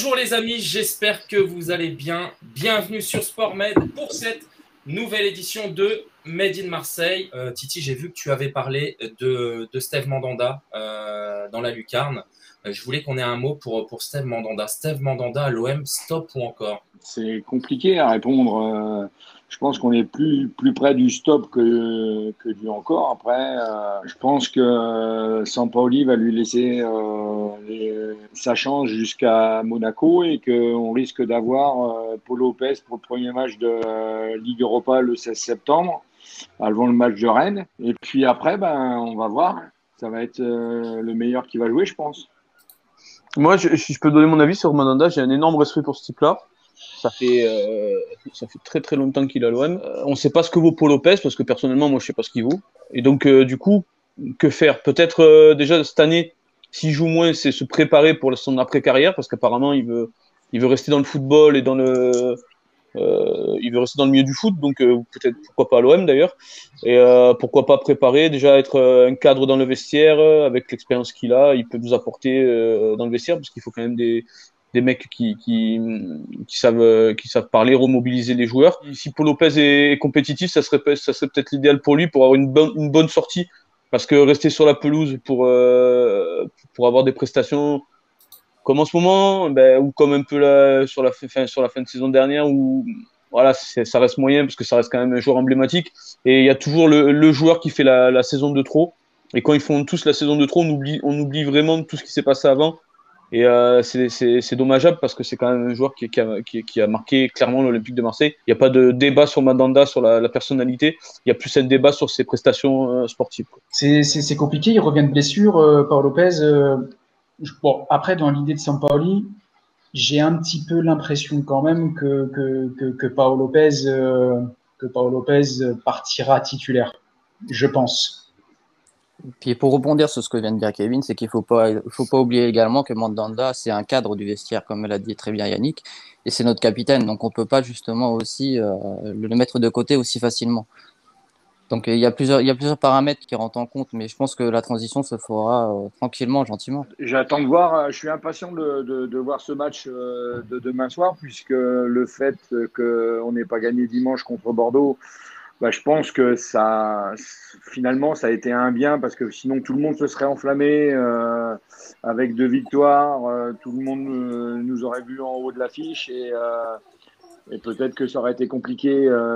Bonjour les amis, j'espère que vous allez bien. Bienvenue sur SportMed pour cette nouvelle édition de Made in Marseille. Titi, j'ai vu que tu avais parlé de Steve Mandanda dans la lucarne. Je voulais qu'on ait un mot pour Steve Mandanda. Steve Mandanda à l'OM, stop ou encore? C'est compliqué à répondre. Je pense qu'on est plus près du stop que du encore. Après, je pense que Sampaoli va lui laisser sa chance jusqu'à Monaco et qu'on risque d'avoir Paul Lopez pour le premier match de Ligue Europa le 16 septembre, avant le match de Rennes. Et puis après, ben, on va voir. Ça va être le meilleur qui va jouer, je pense. Moi, si je peux donner mon avis sur Mandanda, j'ai un énorme respect pour ce type-là. Ça fait très très longtemps qu'il est à l'OM. On ne sait pas ce que vaut Paul Lopez parce que personnellement, moi, je sais pas ce qu'il vaut. Et donc, du coup, que faire? Peut-être déjà cette année, s'il joue moins, c'est se préparer pour son après-carrière parce qu'apparemment, il veut rester dans le football et il veut rester dans le milieu du foot. Donc, peut-être pourquoi pas à l'OM d'ailleurs. Et pourquoi pas préparer, déjà être un cadre dans le vestiaire avec l'expérience qu'il a, il peut nous apporter dans le vestiaire parce qu'il faut quand même des mecs qui savent parler, remobiliser les joueurs. Si Paul Lopez est compétitif, ça serait peut-être l'idéal pour lui pour avoir une bonne sortie parce que rester sur la pelouse pour avoir des prestations comme en ce moment, ben, ou comme un peu sur la fin de saison dernière, où voilà, ça reste moyen parce que ça reste quand même un joueur emblématique. Et il y a toujours le joueur qui fait la saison de trop. Et quand ils font tous la saison de trop, on oublie vraiment tout ce qui s'est passé avant. Et c'est dommageable parce que c'est quand même un joueur qui a marqué clairement l'Olympique de Marseille. Il n'y a pas de débat sur Mandanda, sur la personnalité. Il y a plus un débat sur ses prestations sportives. C'est compliqué, il revient de blessure, Paul Lopez. Bon, après, dans l'idée de Sampaoli, j'ai un petit peu l'impression quand même que Paolo Lopez partira titulaire, je pense. Puis pour rebondir sur ce que vient de dire Kevin, c'est qu'il faut pas oublier également que Mandanda, c'est un cadre du vestiaire, comme l'a dit très bien Yannick, et c'est notre capitaine, donc on peut pas justement aussi le mettre de côté aussi facilement. Donc il y a plusieurs paramètres qui rentrent en compte, mais je pense que la transition se fera tranquillement, gentiment. J'attends de voir, je suis impatient de voir ce match de demain soir, puisque le fait qu'on n'ait pas gagné dimanche contre Bordeaux, bah, je pense que finalement, ça a été un bien, parce que sinon tout le monde se serait enflammé avec 2 victoires, tout le monde nous aurait vu en haut de l'affiche, et peut-être que ça aurait été compliqué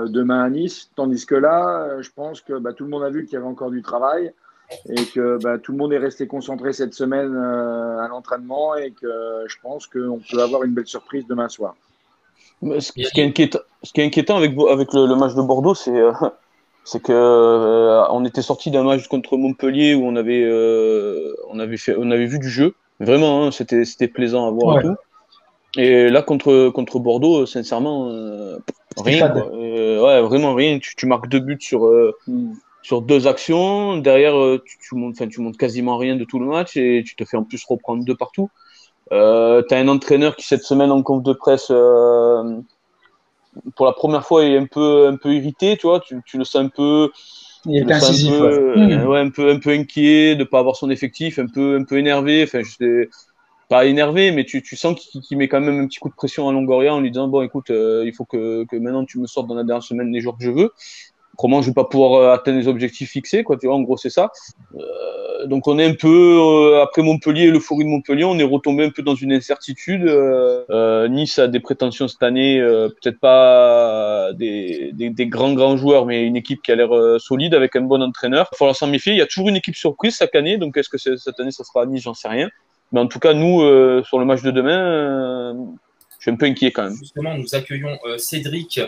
demain à Nice, tandis que là, je pense que bah, tout le monde a vu qu'il y avait encore du travail et que bah, tout le monde est resté concentré cette semaine à l'entraînement et que je pense qu'on peut avoir une belle surprise demain soir. Ce qui est inquiétant avec le match de Bordeaux, c'est que on était sorti d'un match contre Montpellier où on avait vu du jeu. Vraiment, hein, c'était plaisant à voir et Ouais, tout. Et là, contre Bordeaux, sincèrement, c'était rien, fade. quoi. Ouais, vraiment rien. Tu marques 2 buts Hmm. sur 2 actions. Derrière, tu montes quasiment rien de tout le match et tu te fais en plus reprendre 2 partout. T'as un entraîneur qui, cette semaine, en conf de presse, pour la première fois, est un peu irrité, tu vois. Tu le sens un peu, Il tu le était sens un peu, incisif, ouais. ouais, un peu inquiet de pas avoir son effectif, un peu énervé. Enfin, je sais pas énervé, mais tu sens qu'il met quand même un petit coup de pression à Longoria en lui disant, bon, écoute, il faut que maintenant tu me sortes dans la dernière semaine les joueurs que je veux. Comment je vais pas pouvoir atteindre les objectifs fixés, quoi, tu vois, en gros, c'est ça. Donc on est un peu, après Montpellier et l'euphorie de Montpellier, on est retombé un peu dans une incertitude. Nice a des prétentions cette année, peut-être pas des grands joueurs, mais une équipe qui a l'air solide avec un bon entraîneur. Il va falloir s'en méfier. Il y a toujours une équipe surprise chaque année, donc est-ce que cette année ça sera Nice, j'en sais rien. Mais en tout cas, nous, sur le match de demain, je suis un peu inquiet quand même. Justement, nous accueillons Cédric,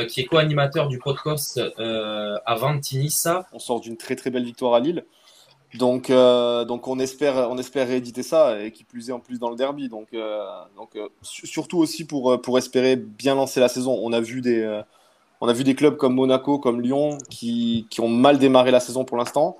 qui est co-animateur du podcast Avant Tinissa. On sort d'une très très belle victoire à Lille. Donc on espère rééditer ça, et qui plus est en plus dans le derby. Surtout aussi pour espérer bien lancer la saison. On a vu des clubs comme Monaco, comme Lyon, qui ont mal démarré la saison pour l'instant.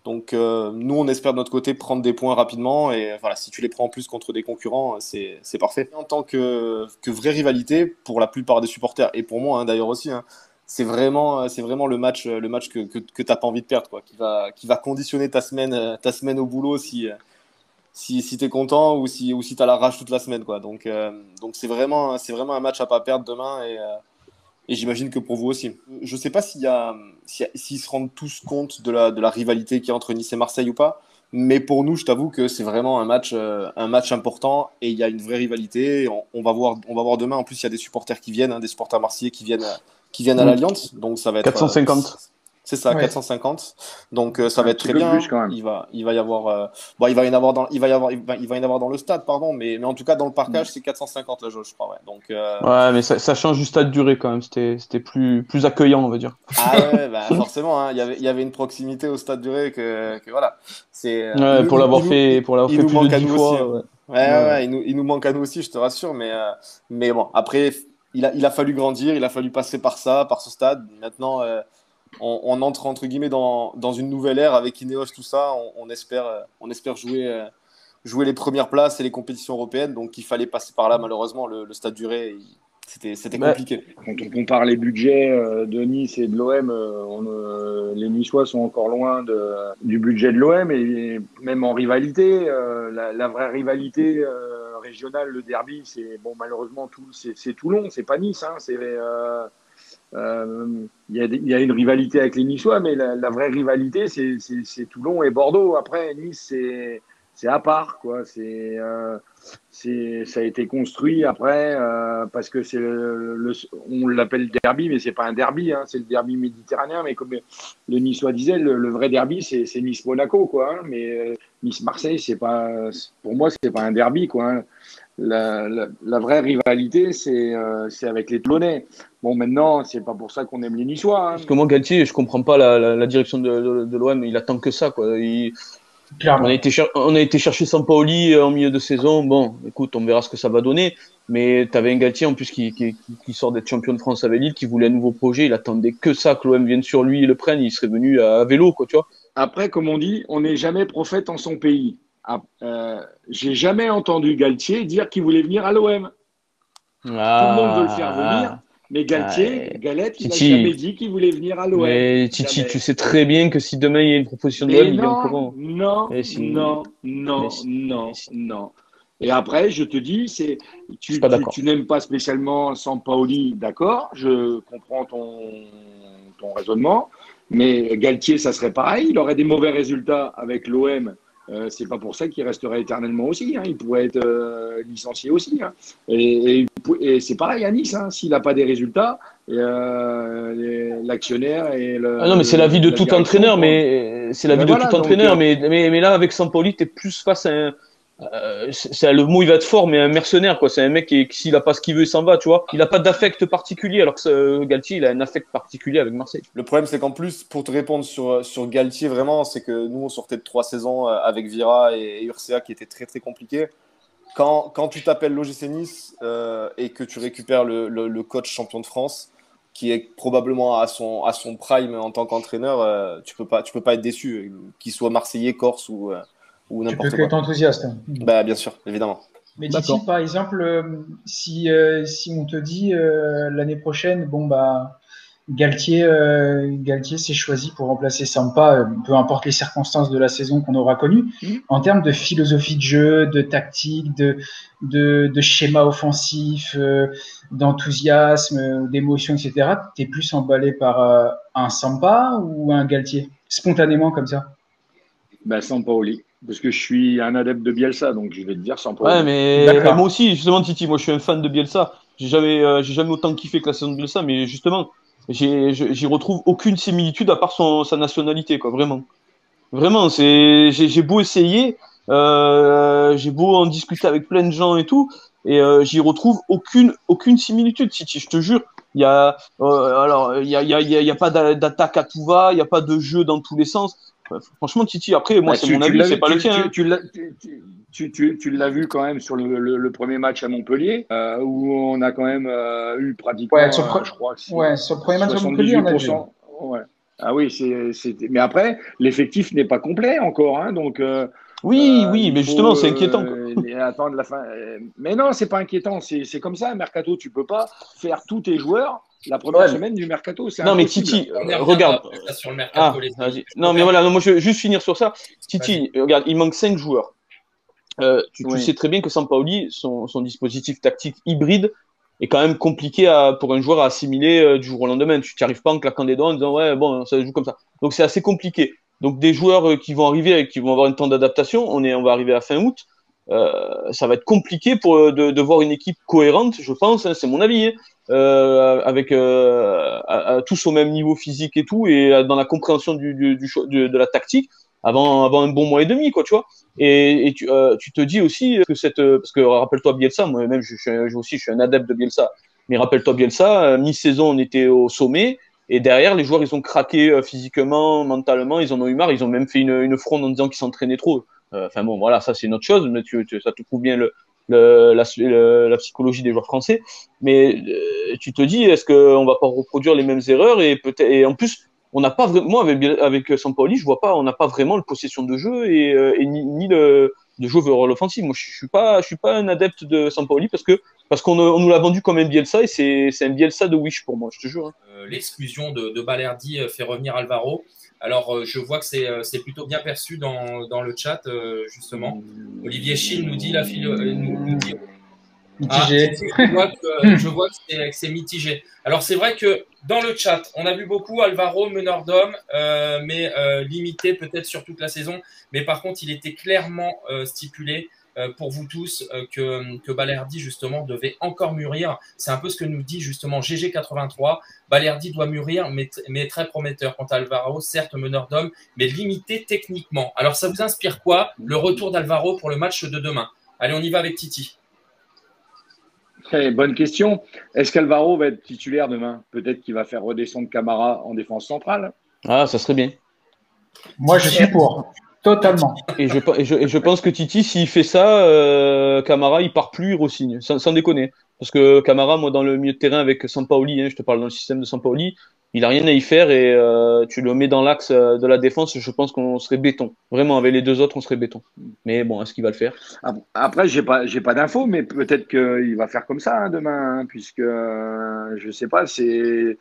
Donc nous, on espère de notre côté prendre des points rapidement. Et voilà, si tu les prends en plus contre des concurrents, c'est parfait. En tant que vraie rivalité, pour la plupart des supporters, et pour moi hein, d'ailleurs aussi, hein, c'est vraiment le match que tu n'as pas envie de perdre, quoi, qui va conditionner ta semaine au boulot, si tu es content ou si tu as la rage toute la semaine, quoi. Donc c'est vraiment un match à pas perdre demain et j'imagine que pour vous aussi. Je sais pas s'ils se rendent tous compte de la rivalité qu'il y a entre Nice et Marseille ou pas. Mais pour nous, je t'avoue que c'est vraiment un match important et il y a une vraie rivalité. On va voir demain. En plus, il y a des supporters qui viennent, des supporters marseillais qui viennent à l'Alliance. Donc ça va être 450. C'est ça, Ouais. 450. Donc ça va Un être petit très peu bien. plus, quand même. Il va y avoir, il va y en avoir dans le stade, pardon. Mais en tout cas dans le parcage, c'est 450 la jauge, je crois. Ouais. Donc Ouais, mais ça change du stade duré quand même. C'était plus accueillant, on va dire. ah ouais, bah forcément, hein, il y avait une proximité au stade du Ré que voilà. C'est Ouais, pour l'avoir fait il plus nous de manque à 10 nous aussi. fois. Hein. Ouais. Ouais, il nous manque à nous aussi, je te rassure. Mais bon, après, il a fallu grandir, il a fallu passer par ce stade. Maintenant, on entre entre guillemets dans une nouvelle ère avec Ineos, tout ça. On espère jouer les premières places et les compétitions européennes. Donc il fallait passer par là, malheureusement. Le stade du Ré, c'était Bah, compliqué. Quand on compare les budgets de Nice et de l'OM, les Niçois sont encore loin du budget de l'OM et même en rivalité, la vraie rivalité régionale, le derby, c'est bon malheureusement c'est Toulon, c'est pas Nice, hein, il y a une rivalité avec les Niçois, mais la vraie rivalité c'est Toulon et Bordeaux. Après Nice c'est à part quoi, ça a été construit après parce que on l'appelle derby, mais c'est pas un derby, hein, c'est le derby méditerranéen. Mais comme le Niçois disait, le vrai derby, c'est Nice-Monaco, quoi. Hein, mais Nice-Marseille, pour moi, c'est pas un derby, quoi. Hein. La vraie rivalité, c'est avec les Toulonnais. Bon, maintenant, c'est pas pour ça qu'on aime les Niçois. Hein. parce que moi, Galtier, je comprends pas la direction de l'OM. Il attend que ça, quoi. Clairement. On a été chercher Sampaoli en milieu de saison. Bon, écoute, on verra ce que ça va donner. Mais tu avais un Galtier en plus qui sort d'être champion de France avec Lille, qui voulait un nouveau projet. Il attendait que ça, que l'OM vienne sur lui et le prenne. Il serait venu à vélo, quoi, tu vois. Après, comme on dit, on n'est jamais prophète en son pays. J'ai jamais entendu Galtier dire qu'il voulait venir à l'OM. Tout le monde veut le faire venir, mais Galette, il n'a Titi. jamais dit qu'il voulait venir à l'OM. Mais Titi, Jamais. tu sais très bien que si demain il y a une proposition de l'OM, il vient au courant. non, Mais si- non, mais si- non, non. Et après, je te dis, Je suis pas d'accord. tu n'aimes pas spécialement Sampaoli, d'accord, je comprends ton raisonnement, mais Galtier, ça serait pareil, il aurait des mauvais résultats avec l'OM. C'est pas pour ça qu'il resterait éternellement aussi. Hein. Il pourrait être licencié aussi. Hein. Et c'est pareil à Nice. Hein. S'il n'a pas des résultats, l'actionnaire et Ah non, mais c'est la vie de tout direction entraîneur, prend- mais c'est la Ben vie de voilà, tout donc, entraîneur, mais là avec Sampaoli, t'es plus face à un, le mot il va être fort, mais un mercenaire quoi. C'est un mec qui s'il a pas ce qu'il veut, il s'en va, tu vois. Il a pas d'affect particulier, alors que Galtier, il a un affect particulier avec Marseille. Le problème, c'est qu'en plus, pour te répondre sur Galtier, vraiment, c'est que nous, on sortait de 3 saisons avec Vira et Urcea qui étaient très, très compliquées. Quand tu t'appelles l'OGC Nice et que tu récupères le coach champion de France, qui est probablement à son prime en tant qu'entraîneur, tu peux pas être déçu, qu'il soit marseillais, corse ou Tu peux n'importe que quoi. être enthousiaste. Hein. Bah, bien sûr, évidemment. Mais D'accord. Titi, par exemple, si on te dit l'année prochaine, bon bah Galtier s'est choisi pour remplacer Sampa, peu importe les circonstances de la saison qu'on aura connue, en termes de philosophie de jeu, de tactique, de schéma offensif, d'enthousiasme, d'émotion, etc. T'es plus emballé par un Sampa ou un Galtier, spontanément comme ça? Ben, Sampaoli. Parce que je suis un adepte de Bielsa, donc je vais te dire Sampaoli. Ouais, mais D'accord. moi aussi, justement, Titi, moi je suis un fan de Bielsa. J'ai jamais autant kiffé que la saison de Bielsa, mais justement, j'y retrouve aucune similitude à part sa nationalité, quoi, vraiment. Vraiment, j'ai beau essayer, j'ai beau en discuter avec plein de gens et tout, et j'y retrouve aucune similitude, Titi, je te jure. Il y a pas d'attaque à tout va, il y a pas de jeu dans tous les sens. Franchement, Titi, après, moi, Bah, c'est mon avis, c'est pas le tien. Hein. Tu l'as vu quand même sur le premier match à Montpellier, où on a quand même eu pratiquement, Ouais, je crois que sur le premier match à Montpellier, on a vu. 78%. Ouais. Ah oui, mais après, l'effectif n'est pas complet encore, hein, donc Oui, il mais faut, justement, c'est inquiétant. Quoi. attendre la fin. Mais non, c'est pas inquiétant, c'est comme ça, mercato, tu peux pas faire tous tes joueurs la première semaine du mercato. C'est non, mais impossible. Titi, On y regarde. reviendra sur le mercato, les vas-y. amis. Non, mais voilà, non, moi je vais juste finir sur ça. Titi, regarde, il manque 5 joueurs. tu sais très bien que Sampaoli, son dispositif tactique hybride est quand même compliqué pour un joueur à assimiler du jour au lendemain. Tu n'y arrives pas en claquant des doigts en disant ouais, bon, ça joue comme ça. Donc c'est assez compliqué. Donc des joueurs qui vont arriver et qui vont avoir un temps d'adaptation, on va arriver à fin août. Ça va être compliqué de voir une équipe cohérente, je pense, hein, c'est mon avis, hein, avec à tous au même niveau physique et tout, et dans la compréhension de la tactique avant un bon mois et demi, quoi, tu vois. Et tu te dis aussi que parce que rappelle-toi Bielsa, moi-même je suis un adepte de Bielsa, mais rappelle-toi Bielsa, mi-saison on était au sommet. Et derrière, les joueurs, ils ont craqué physiquement, mentalement, ils en ont eu marre, ils ont même fait une fronde en disant qu'ils s'entraînaient trop. Enfin bon, voilà, ça c'est une autre chose, mais ça te prouve bien la psychologie des joueurs français. Mais tu te dis, est-ce qu'on va pas reproduire les mêmes erreurs et en plus, on n'a pas vraiment, moi avec Sampaoli, je vois pas, on n'a pas vraiment le possession de jeu et ni de jeu vers l'offensive. Moi, je suis pas un adepte de Sampaoli parce qu'on nous l'a vendu comme un Bielsa et c'est un Bielsa de Wish pour moi, je te jure. Hein. L'exclusion de Balerdi fait revenir Alvaro. Alors, je vois que c'est plutôt bien perçu dans le chat, justement. Olivier Schill nous dit nous dit mitigé. Je vois que c'est mitigé. Alors, c'est vrai que dans le chat, on a vu beaucoup Alvaro, meneur d'homme, mais limité peut-être sur toute la saison. Mais par contre, il était clairement stipulé pour vous tous que Balerdi, justement, devait encore mûrir. C'est un peu ce que nous dit, justement, GG83. Balerdi doit mûrir, mais très prometteur. Quant à Alvaro, certes meneur d'homme, mais limité techniquement. Alors, ça vous inspire quoi, le retour d'Alvaro pour le match de demain? Allez, on y va avec Titi. Très bonne question. Est-ce qu'Alvaro va être titulaire demain? Peut-être qu'il va faire redescendre Camara en défense centrale. Ah, ça serait bien. Moi, je suis pour. Totalement. Et je pense que Titi, s'il fait ça, Camara, il part plus, il re-signe, sans déconner. Parce que Camara, moi, dans le milieu de terrain avec Sampaoli, je te parle dans le système de Sampaoli, il a rien à y faire et tu le mets dans l'axe de la défense, je pense qu'on serait béton. Vraiment, avec les deux autres, on serait béton. Mais bon, est-ce qu'il va le faire? Après, j'ai pas d'infos, mais peut-être qu'il va faire comme ça demain, puisque je sais pas, c'est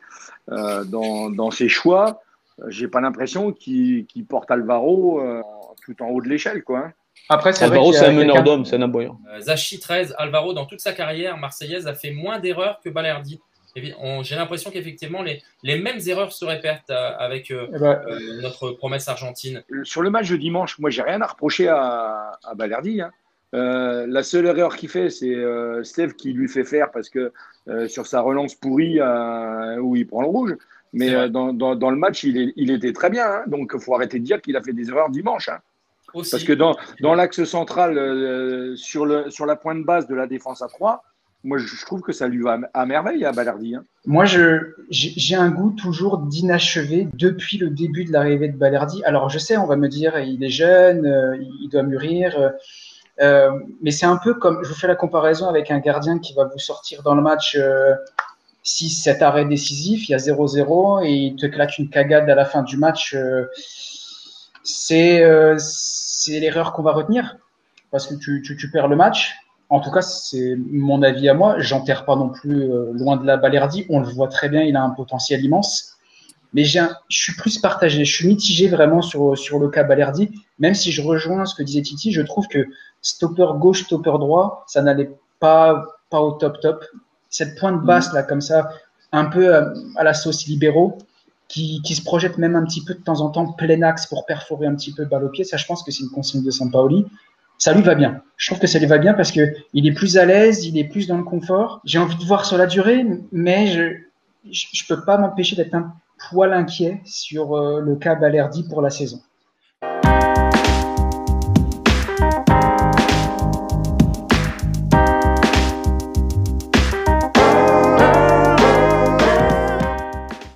dans ses choix. J'ai pas l'impression qu'il porte Alvaro tout en haut de l'échelle, quoi. Après, c'est Alvaro, vrai c'est un meneur d'homme, c'est un aboyant. Zachi 13, Alvaro, dans toute sa carrière marseillaise, a fait moins d'erreurs que Balerdi. J'ai l'impression qu'effectivement, les mêmes erreurs se répètent avec notre promesse argentine. Sur le match de dimanche, moi, j'ai rien à reprocher à Balerdi. Hein. La seule erreur qu'il fait, c'est Steve qui lui fait faire parce que sur sa relance pourrie où il prend le rouge. Mais dans le match, il était très bien. Hein. Donc, il faut arrêter de dire qu'il a fait des erreurs dimanche. Hein. Parce que dans l'axe central, sur la pointe basse de la défense à 3, moi, je trouve que ça lui va à merveille à Balerdi. Hein. Moi, j'ai un goût toujours d'inachevé depuis le début de l'arrivée de Balerdi. Alors, je sais, on va me dire, il est jeune, il doit mûrir. Mais c'est un peu comme, je vous fais la comparaison avec un gardien qui va vous sortir dans le match 6-7 arrêts décisifs, il y a 0-0 et il te claque une cagade à la fin du match. C'est l'erreur qu'on va retenir parce que tu perds le match. En tout cas, c'est mon avis à moi. J'enterre pas non plus loin de la Balerdi. On le voit très bien, il a un potentiel immense. Mais je suis plus partagé. Je suis mitigé vraiment sur le cas Balerdi. Même si je rejoins ce que disait Titi, je trouve que stopper gauche, stopper droit, ça n'allait pas au top. Cette pointe basse là, comme ça, un peu à la sauce libéraux, qui se projette même un petit peu de temps en temps plein axe pour perforer un petit peu balle au pied. Ça, je pense que c'est une consigne de Sampaoli. Ça lui va bien. Je trouve que ça lui va bien parce que il est plus à l'aise, il est plus dans le confort. J'ai envie de voir sur la durée, mais je peux pas m'empêcher d'être un poil inquiet sur le cas Balerdi pour la saison.